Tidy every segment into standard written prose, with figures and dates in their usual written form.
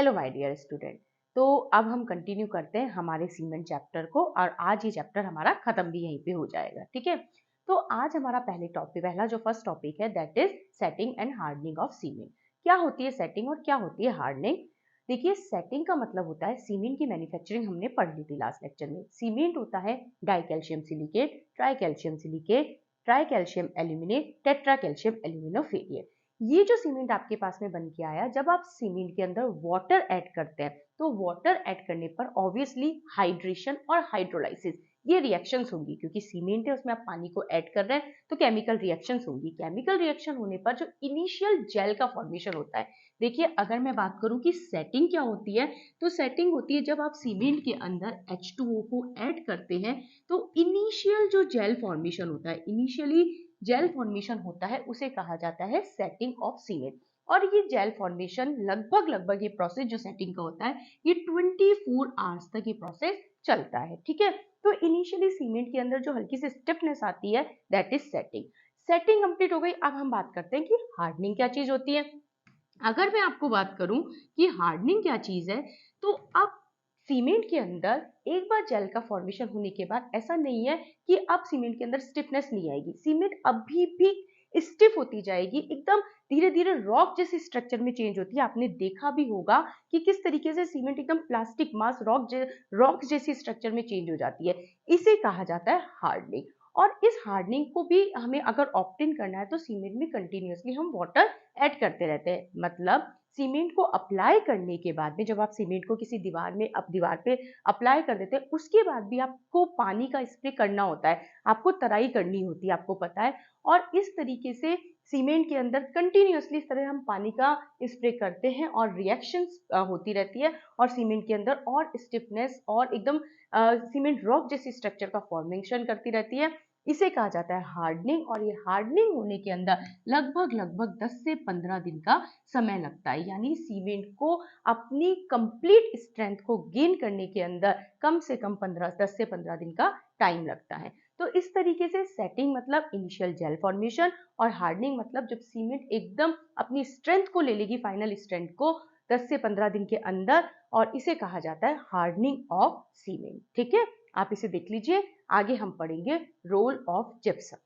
Hello my dear student. तो अब हम कंटिन्यू करते हैं हमारे सीमेंट चैप्टर को और आज ये चैप्टर हमारा खत्म भी यहीं पे हो जाएगा, ठीक है। तो आज हमारा पहला जो फर्स्ट टॉपिक है that is setting and hardening of cement. क्या होती है सेटिंग और क्या होती है हार्डनिंग? देखिए, सेटिंग का मतलब होता है सीमेंट की मैन्युफैक्चरिंग हमने पढ़ ली थी लास्ट लेक्चर में। सीमेंट होता है di calcium silicate, tri calcium silicate, tri calcium aluminate, tetra calcium aluminoferrite. ये जो सीमेंट आपके पास में बन के आया, जब आप सीमेंट के अंदर वाटर ऐड करते हैं तो वाटर ऐड करने पर ऑब्वियसली हाइड्रेशन और हाइड्रोलाइसिस ये रिएक्शंस होंगी, क्योंकि सीमेंट है उसमें आप पानी को ऐड कर रहे हैं तो केमिकल रिएक्शंस होंगी। केमिकल रिएक्शन होने पर जो इनिशियल जेल का फॉर्मेशन होता है, देखिए अगर मैं बात करूं कि सेटिंग क्या होती है, तो सेटिंग होती है जब आप सीमेंट के अंदर H2O को ऐड करते हैं तो इनिशियल जो जेल फॉर्मेशन होता है, इनिशियली जेल फॉर्मेशन होता है, उसे कहा जाता है सेटिंग ऑफ सीमेंट। और ये जेल फॉर्मेशन लगभग ये प्रोसेस जो सेटिंग का होता है ये 24 आवर्स तक ये प्रोसेस चलता है, ठीक है। तो इनिशियली सीमेंट के अंदर जो हल्की सी स्टिफनेस आती है that is setting. Setting complete हो गई, अब हम बात करते हैं कि हार्डनिंग क्या चीज होती है। अगर मैं आपको बात करूं कि हार्डनिंग क्या चीज है, तो अब सीमेंट के अंदर एक बार जेल का फॉर्मेशन होने के बाद ऐसा नहीं है कि अब सीमेंट के अंदर स्टिफनेस नहीं आएगी। सीमेंट अभी भी स्टिफ होती जाएगी, एकदम धीरे धीरे रॉक जैसे स्ट्रक्चर में चेंज होती है। आपने देखा भी होगा कि किस तरीके से सीमेंट एकदम प्लास्टिक मास रॉक जैसी स्ट्रक्चर में चेंज हो जाती है। इसे कहा जाता है हार्डनिंग। और इस हार्डनिंग को भी हमें अगर ऑप्टेन करना है तो सीमेंट में कंटिन्यूअसली हम वाटर ऐड करते रहते हैं। मतलब सीमेंट को अप्लाई करने के बाद में, जब आप सीमेंट को किसी दीवार में दीवार पे अप्लाई कर देते हैं, उसके बाद भी आपको पानी का स्प्रे करना होता है, आपको तराई करनी होती है, आपको पता है। और इस तरीके से सीमेंट के अंदर कंटिन्यूअसली इस तरह हम पानी का स्प्रे करते हैं और रिएक्शंस होती रहती है और सीमेंट के अंदर और स्टिफनेस और एकदम सीमेंट रॉक जैसी स्ट्रक्चर का फॉर्मेशन करती रहती है। इसे कहा जाता है हार्डनिंग। और ये हार्डनिंग होने के अंदर लगभग 10 से 15 दिन का समय लगता है। यानी सीमेंट को अपनी कंप्लीट स्ट्रेंथ को गेन करने के अंदर कम से कम 10 से 15 दिन का टाइम लगता है। तो इस तरीके से सेटिंग मतलब इनिशियल जेल फॉर्मेशन और हार्डनिंग मतलब जब सीमेंट एकदम अपनी स्ट्रेंथ को ले लेगी, फाइनल स्ट्रेंथ को 10 से 15 दिन के अंदर, और इसे कहा जाता है हार्डनिंग ऑफ सीमेंट, ठीक है। आप इसे देख लीजिए। आगे हम पढ़ेंगे रोल ऑफ जिप्सम।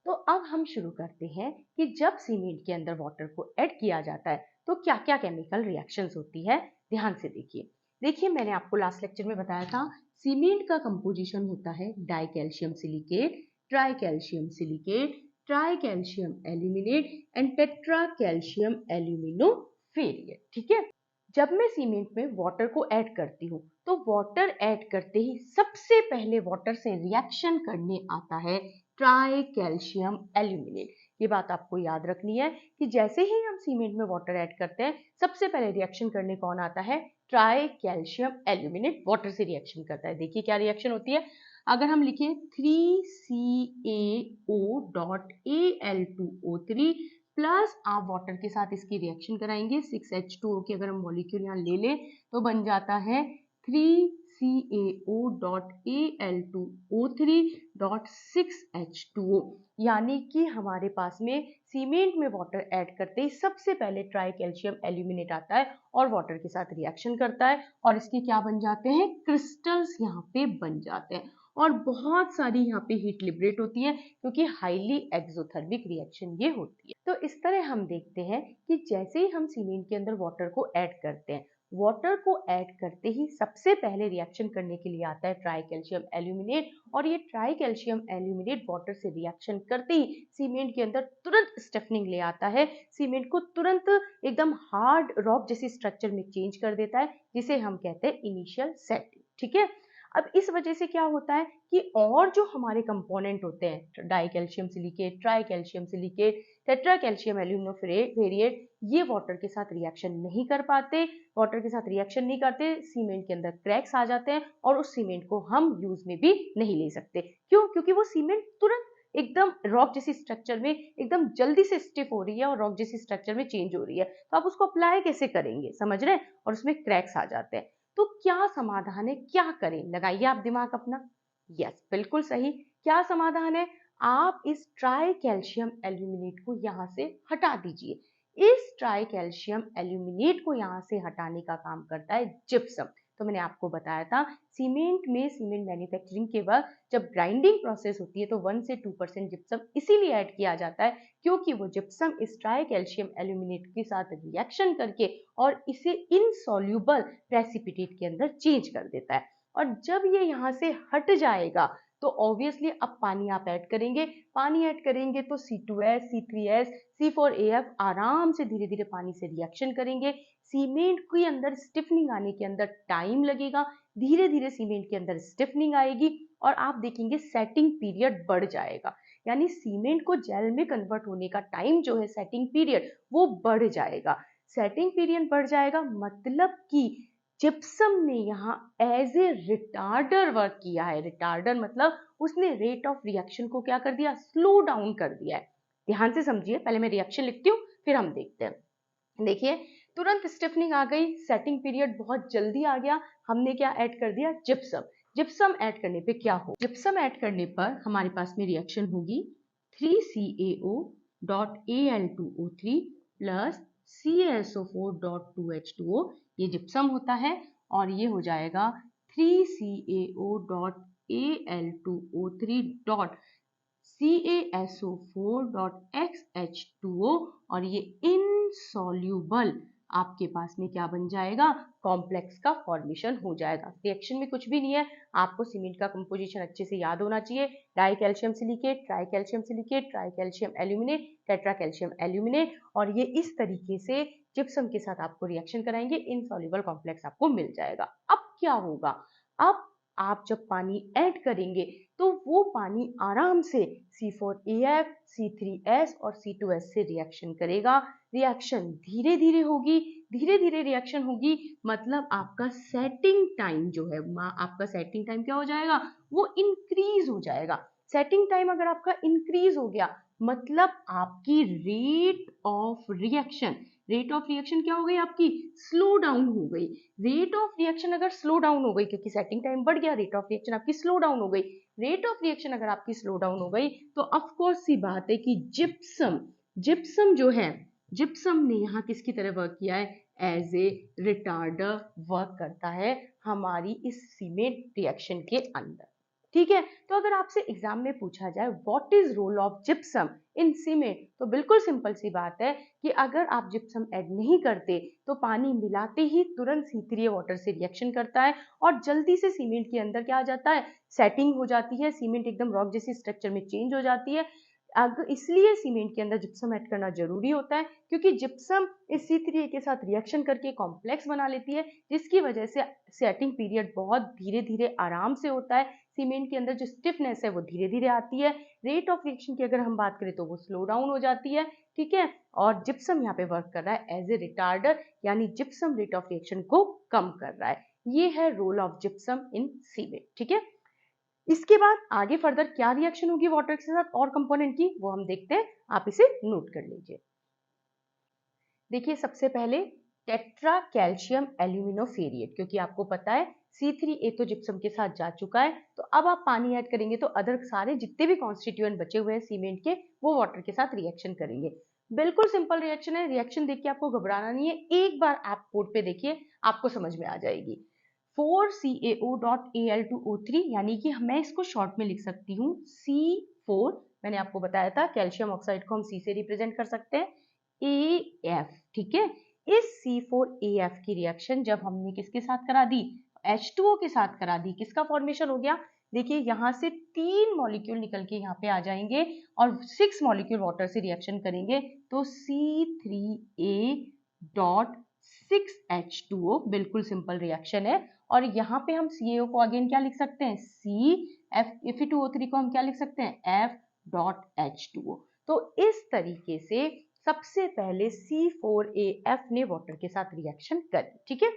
तो अब हम शुरू करते हैं कि जब सीमेंट के अंदर वाटर को ऐड किया जाता है तो क्या क्या केमिकल रिएक्शंस होती है। ध्यान से देखिए मैंने आपको लास्ट लेक्चर में बताया था सीमेंट का कंपोजिशन होता है di calcium silicate, tri calcium silicate, tri calcium aluminate and tetra calcium aluminoferrite, ठीक है। जब मैं सीमेंट में वाटर को ऐड करती हूँ तो वाटर ऐड करते ही सबसे पहले वाटर से रिएक्शन करने आता है ट्राई कैल्शियम एल्यूमिनेट। ये बात आपको याद रखनी है कि जैसे ही हम सीमेंट में वाटर ऐड करते हैं सबसे पहले रिएक्शन करने कौन आता है? ट्राई कैल्शियम एल्यूमिनेट वाटर से रिएक्शन करता है। देखिए क्या रिएक्शन होती है। अगर हम लिखें 3CaO.Al2O3 प्लस आप वाटर के साथ इसकी रिएक्शन कराएंगे 6H2O की, अगर हम मॉलिक्यूल यहाँ ले लें तो बन जाता है 3CaO.Al2O3.6H2O। यानी कि हमारे पास में सीमेंट में वाटर ऐड करते ही सबसे पहले ट्राई कैल्शियम एल्यूमिनेट आता है और वाटर के साथ रिएक्शन करता है और इसके क्या बन जाते हैं? क्रिस्टल्स यहाँ पे बन जाते हैं और बहुत सारी यहाँ पे हीट लिबरेट होती है क्योंकि हाईली एक्सोथर्मिक रिएक्शन ये होती है। तो इस तरह हम देखते हैं कि जैसे ही हम सीमेंट के अंदर वाटर को ऐड करते हैं, वाटर को ऐड करते ही सबसे पहले रिएक्शन करने के लिए आता है ट्राई कैल्शियम एल्यूमिनेट और ये ट्राई कैल्शियम एल्यूमिनेट वाटर से रिएक्शन करते ही सीमेंट के अंदर तुरंत स्टिफनिंग ले आता है, सीमेंट को तुरंत एकदम हार्ड रॉक जैसी स्ट्रक्चर में चेंज कर देता है, जिसे हम कहते हैं इनिशियल सेटिंग, ठीक है। अब इस वजह से क्या होता है कि और जो हमारे कंपोनेंट होते हैं di calcium silicate, tri calcium silicate, tetra calcium aluminoferrite, ये वाटर के साथ रिएक्शन नहीं कर पाते। वाटर के साथ रिएक्शन नहीं करते, सीमेंट के अंदर क्रैक्स आ जाते हैं और उस सीमेंट को हम यूज में भी नहीं ले सकते। क्यों? क्योंकि वो सीमेंट तुरंत एकदम रॉक जैसी स्ट्रक्चर में एकदम जल्दी से स्टिफ हो रही है और रॉक जैसी स्ट्रक्चर में चेंज हो रही है, तो आप उसको अप्लाई कैसे करेंगे? समझ रहे हैं? और उसमें क्रैक्स आ जाते हैं। तो क्या समाधान है? क्या करें? लगाइए आप दिमाग अपना। यस, बिल्कुल सही। क्या समाधान है? आप इस ट्राई कैल्शियम एल्यूमिनेट को यहाँ से हटा दीजिए। इस ट्राई कैल्शियम एल्यूमिनेट को यहाँ से हटाने का काम करता है जिप्सम। तो मैंने आपको बताया था सीमेंट में, सीमेंट मैन्युफैक्चरिंग के वक्त जब ग्राइंडिंग प्रोसेस होती है तो 1 से 2% जिप्सम इसीलिए ऐड किया जाता है क्योंकि वो जिप्सम इस ट्राई कैल्शियम एल्यूमिनेट के साथ रिएक्शन करके और इसे इनसॉल्यूबल प्रेसिपिटेट के अंदर चेंज कर देता है। और जब ये यहाँ से हट जाएगा तो ऑब्वियसली अब पानी आप ऐड करेंगे, पानी ऐड करेंगे तो C2S, C3S, C4AF आराम से धीरे धीरे पानी से रिएक्शन करेंगे। सीमेंट के अंदर स्टिफनिंग आने के अंदर टाइम लगेगा, धीरे धीरे सीमेंट के अंदर स्टिफनिंग आएगी और आप देखेंगे सेटिंग पीरियड बढ़ जाएगा, यानी सीमेंट को जेल में कन्वर्ट होने का टाइम जो है सेटिंग पीरियड वो बढ़ जाएगा। सेटिंग पीरियड बढ़ जाएगा मतलब कि जिप्सम ने यहाँ एज ए रिटार्डर वर्क किया है। रिटार्डर मतलब उसने रेट ऑफ रिएक्शन को क्या कर दिया, स्लो डाउन कर दिया है। ध्यान से समझिए, पहले मैं रिएक्शन लिखती हूँ फिर हम देखते हैं। देखिए तुरंत स्टिफनिंग आ गई, सेटिंग पीरियड बहुत जल्दी आ गया, हमने क्या ऐड कर दिया, जिप्सम। जिप्सम ऐड करने पे क्या हो, जिप्सम ऐड करने पर हमारे पास में रिएक्शन होगी 3CaO.Al2O3 प्लस CaSO4.2H2O, ये जिप्सम होता है, और ये हो जाएगा 3CaO.Al2O3.CaSO4.XH2O, और ये इनसॉल्यूबल आपके पास में क्या बन जाएगा, कॉम्प्लेक्स का फॉर्मेशन हो जाएगा। रिएक्शन में कुछ भी नहीं है, आपको सीमेंट का कंपोजिशन अच्छे से याद होना चाहिए। Die calcium silicate, tri calcium silicate, tri calcium aluminate, tetra calcium aluminate, और ये इस तरीके से जिप्सम के साथ आपको रिएक्शन कराएंगे, इनसॉल्युबल कॉम्प्लेक्स आपको मिल जाएगा। अब क्या होगा, अब आप जब पानी ऐड करेंगे तो वो पानी आराम से C4AF, C3S और C2S से रिएक्शन करेगा। रिएक्शन धीरे धीरे होगी, धीरे धीरे रिएक्शन होगी, मतलब आपका सेटिंग टाइम जो है, आपका सेटिंग टाइम क्या हो जाएगा, वो इंक्रीज हो जाएगा। सेटिंग टाइम अगर आपका इंक्रीज हो गया मतलब आपकी rate of reaction, rate of reaction क्या हो गई आपकी, स्लो डाउन हो गई। रेट ऑफ रिएक्शन अगर स्लो डाउन हो गई क्योंकि सेटिंग टाइम बढ़ गया, रेट ऑफ रिएक्शन आपकी स्लो डाउन हो गई। रेट ऑफ रिएक्शन अगर आपकी स्लो डाउन हो गई तो ऑफ कोर्स सी बात है कि जिप्सम जो है, जिप्सम ने यहाँ किसकी तरह वर्क किया है, एज ए रिटार्डर वर्क करता है हमारी इस सीमेंट रिएक्शन के अंदर। ठीक है, तो अगर आपसे एग्जाम में पूछा जाए what is role of gypsum in cement, तो बिल्कुल सिंपल सी बात है कि अगर आप जिप्सम ऐड नहीं करते तो पानी मिलाते ही तुरंत C3A वाटर से रिएक्शन करता है और जल्दी से सीमेंट के अंदर क्या आ जाता है, सेटिंग हो जाती है, सीमेंट एकदम रॉक जैसी स्ट्रक्चर में चेंज हो जाती है। इसलिए सीमेंट के अंदर जिप्सम ऐड करना जरूरी होता है क्योंकि जिप्सम इस C3A के साथ रिएक्शन करके कॉम्प्लेक्स बना लेती है, जिसकी वजह से सेटिंग पीरियड बहुत धीरे धीरे आराम से होता है। सीमेंट के अंदर जो स्टिफनेस है वो धीरे धीरे आती है। रेट ऑफ रिएक्शन की अगर हम बात करें तो वो स्लो डाउन हो जाती है। ठीक है, और जिप्सम यहाँ पे वर्क कर रहा है एज ए रिटार्डर, यानी जिप्सम रेट ऑफ रिएक्शन को कम कर रहा है। ये है role of gypsum in cement. ठीक है, इसके बाद आगे फर्दर क्या रिएक्शन होगी वाटर के साथ और कंपोनेंट की, वो हम देखते हैं, आप इसे नोट कर लीजिए। देखिए सबसे पहले टेट्रा कैल्शियम एल्यूमिनोफेरिएट, क्योंकि आपको पता है C3A तो जिप्सम के साथ जा चुका है, तो अब आप पानी ऐड करेंगे तो अदर सारे जितने भी कॉन्स्टिट्यूएंट बचे हुए हैं सीमेंट के वो वाटर के साथ रिएक्शन करेंगे। बिल्कुल सिंपल रिएक्शन है, रिएक्शन देख के आपको घबराना नहीं है, एक बार आप बोर्ड पे देखिए आपको समझ में आ जाएगी। 4CaO.Al2O3, यानी कि मैं इसको शॉर्ट में लिख सकती हूँ C4, मैंने आपको बताया था कैल्शियम ऑक्साइड को हम C से रिप्रेजेंट कर सकते हैं, AF। ठीक है, इस C4AF की रिएक्शन जब हमने किसके साथ करा दी, H2O के साथ करा दी, किसका फॉर्मेशन हो गया, देखिए यहाँ से 3 मॉलिक्यूल निकल के यहाँ पे आ जाएंगे और 6 मॉलिक्यूल वाटर से रिएक्शन करेंगे तो C3A.6H2O, बिल्कुल सिंपल रिएक्शन है। और यहाँ पे हम CaO को अगेन क्या लिख सकते हैं, Fe2O3 को हम क्या लिख सकते हैं, F.H2O। तो इस तरीके से सबसे पहले C4AF ने वाटर के साथ रिएक्शन करी। ठीक है,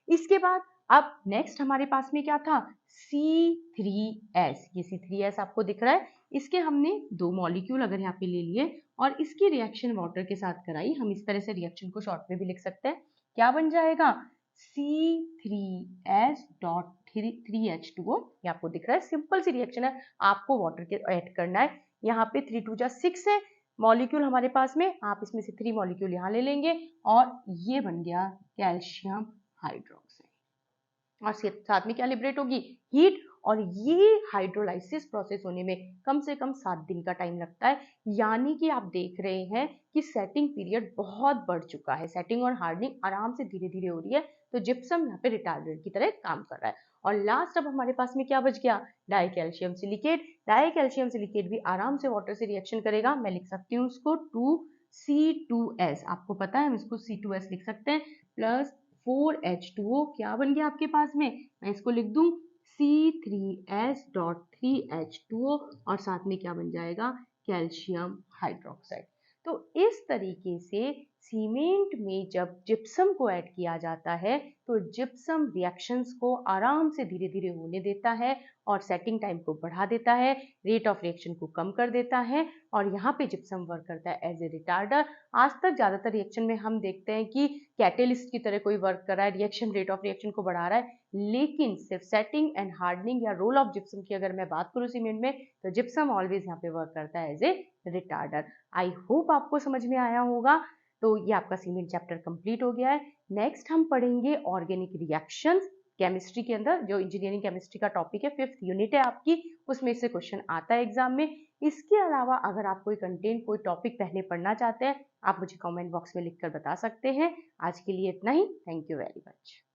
इसके बाद अब नेक्स्ट हमारे पास में क्या था, C3S। ये C3S आपको दिख रहा है, इसके हमने 2 मॉलिक्यूल अगर यहाँ पे ले लिए और इसकी रिएक्शन वाटर के साथ कराई। हम इस तरह से रिएक्शन को शॉर्ट में भी लिख सकते हैं, क्या बन जाएगा, C3S.3H2O। ये आपको दिख रहा है, सिंपल सी रिएक्शन है, आपको वाटर के ऐड करना है। यहाँ पे 3 2 जा 6 है, मॉलिक्यूल हमारे पास में, आप इसमें से 3 मॉलिक्यूल यहाँ ले लेंगे और ये बन गया कैल्शियम हाइड्रोक्साइड। और साथ में क्या लिबरेट होगी, हीट। और ये हाइड्रोलाइसिस प्रोसेस होने में कम से कम 7 दिन का टाइम लगता है, यानी कि आप देख रहे हैं कि सेटिंग पीरियड बहुत बढ़ चुका है। सेटिंग और हार्डनिंग आराम से धीरे धीरे हो रही है, तो जिप्सम यहाँ पे रिटार्डेंट की तरह काम कर रहा है। और लास्ट अब हमारे पास में क्या बच गया, डाइकैल्शियम सिलिकेट। डाइकैल्शियम सिलिकेट भी आराम से वाटर से रिएक्शन करेगा। मैं लिख सकती हूँ उसको 2C2S, आपको पता है हम इसको C2S लिख सकते हैं, प्लस 4H2O क्या बन गया आपके पास में, मैं इसको लिख दूं C3S.3H2O और साथ में क्या बन जाएगा, कैल्शियम हाइड्रोक्साइड। तो इस तरीके से सीमेंट में जब जिप्सम को ऐड किया जाता है तो जिप्सम रिएक्शंस को आराम से धीरे धीरे होने देता है और सेटिंग टाइम को बढ़ा देता है, रेट ऑफ रिएक्शन को कम कर देता है। और यहाँ पे जिप्सम वर्क करता है एज ए रिटार्डर। आज तक ज्यादातर रिएक्शन में हम देखते हैं कि कैटेलिस्ट की तरह कोई वर्क कर रहा है, रिएक्शन रेट ऑफ रिएक्शन को बढ़ा रहा है, लेकिन सिर्फ सेटिंग एंड हार्डनिंग या रोल ऑफ जिप्सम की अगर मैं बात करूं सीमेंट में, तो जिप्सम ऑलवेज यहाँ पे वर्क करता है as a retarder. I hope आपको समझ में आया होगा। तो ये आपका सीमेंट चैप्टर कंप्लीट हो गया है। नेक्स्ट हम पढ़ेंगे ऑर्गेनिक रिएक्शंस केमिस्ट्री के अंदर, जो इंजीनियरिंग केमिस्ट्री का टॉपिक है, 5th यूनिट है आपकी, उसमें से क्वेश्चन आता है एग्जाम में। इसके अलावा अगर आप कोई कंटेंट, कोई टॉपिक पहले पढ़ना चाहते हैं, आप मुझे कमेंट बॉक्स में लिखकर बता सकते हैं। आज के लिए इतना ही। Thank you very much.